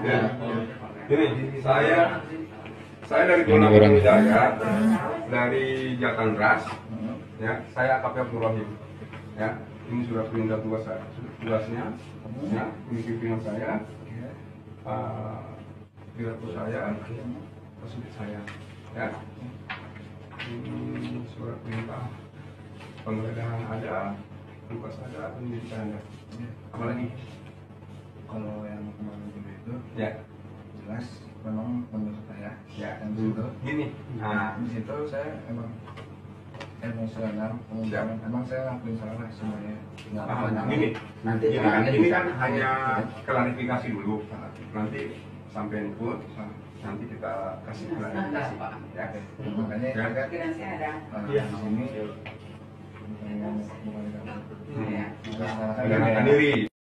Ya. Ini saya dari Zona Jaya, dari Jakarta, ya. Saya AKP Abdul Rahim, ya. Ini sudah perintah tugasnya, ya. Ini pimpinan saya, direktur saya, kasubit saya, ya. Ini surat perintah penggeledahan ada, tugas ada, pendidikan ada. Apa lagi? Kalau yang kemarin dulu itu, Ya. jelas memang menurut saya, Ya. yang dulu Gini. nah di situ saya emang emosional, kemudian emang saya lakuin salah semuanya. Gini, ini kan hanya klarifikasi dulu. Nanti sampai input, nanti kita kasih klarifikasi. Ya. Makanya Ya. agak di sini bukan Menyerahkan diri.